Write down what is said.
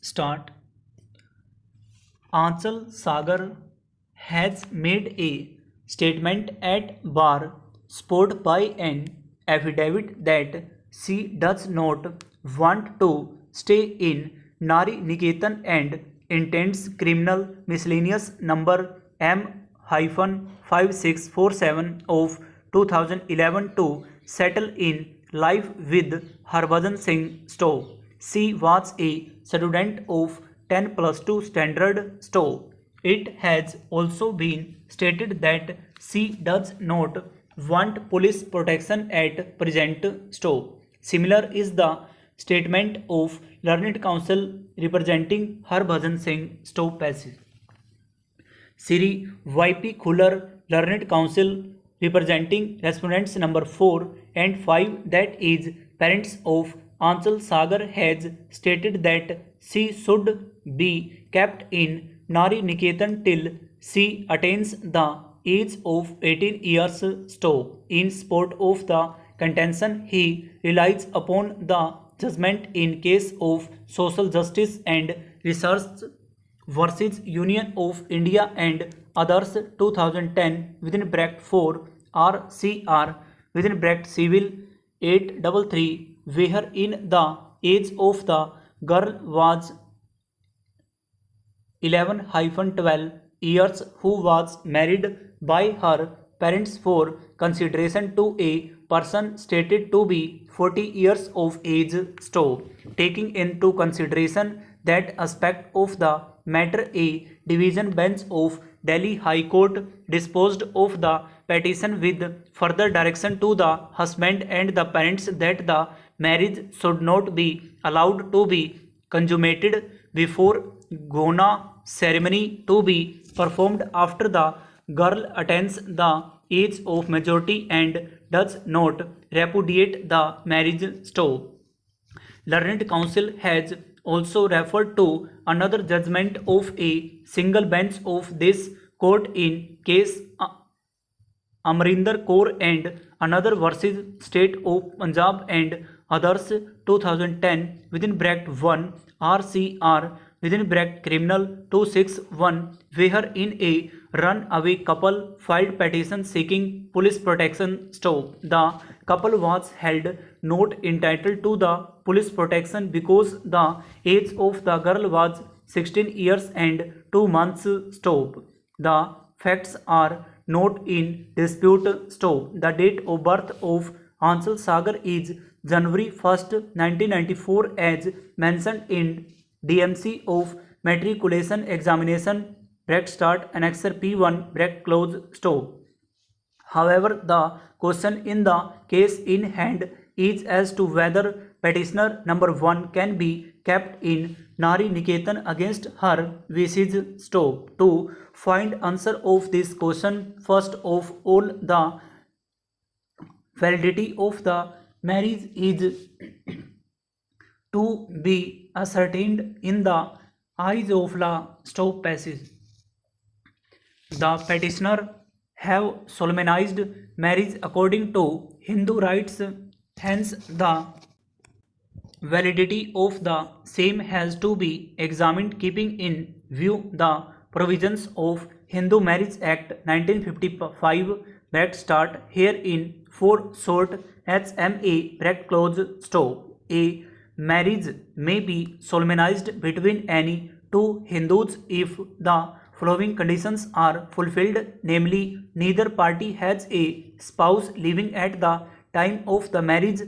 Start. Aanchal Sagar has made a statement at bar sport by an affidavit that she does not want to stay in Nari Niketan and intends criminal miscellaneous number M-5647 of 2011 to settle in life with Harbhajan Singh Stowe. She was a student of 10 plus 2 standard Stowe. It has also been stated that she does not want police protection at present Stowe. Similar is the statement of Learned Counsel representing Harbhajan Singh Stowe passage. Sri Y.P. Khuller, Learned Counsel representing respondents number 4 and 5, that is, parents of Aanchal Sagar, has stated that she should be kept in Nari Niketan till she attains the age of 18 years. Stowe. In support of the contention, he relies upon the judgment in case of social justice and research versus Union of India and others 2010 within bracket 4 RCR within bracket civil 833, where in the age of the girl was 11-12 years, who was married by her parents for consideration to a person stated to be 40 years of age. Stowe. Taking into consideration that aspect of the matter, a division bench of Delhi High Court disposed of the petition with further direction to the husband and the parents that the marriage should not be allowed to be consummated before Gona ceremony to be performed after the girl attains the age of majority and does not repudiate the marriage. Stowe. Learned Counsel has also referred to another judgment of a single bench of this court in case Amrinder Kaur and another versus State of Punjab and others 2010 within bracket 1 RCR within bracket criminal 261, where in a runaway couple filed petition seeking police protection. Stowe. The couple was held not entitled to the police protection because the age of the girl was 16 years and 2 months. Stowe. The facts are not in dispute. Stowe. The date of birth of Aanchal Sagar is January 1st, 1994, as mentioned in DMC of Matriculation Examination bracket start annexer P1 bracket close. Stowe. However, the question in the case in hand is as to whether petitioner number 1 can be kept in Nari Niketan against her wishes. Stowe. To find answer of this question, first of all, the validity of the marriage is to be ascertained in the eyes of law. Stowe passage. The petitioner have solemnized marriage according to Hindu rites, hence the validity of the same has to be examined keeping in view the provisions of Hindu Marriage Act 1955 bracket start herein for short HMA bracket close. Stowe. A marriage may be solemnized between any two Hindus if the following conditions are fulfilled, namely, neither party has a spouse living at the time of the marriage,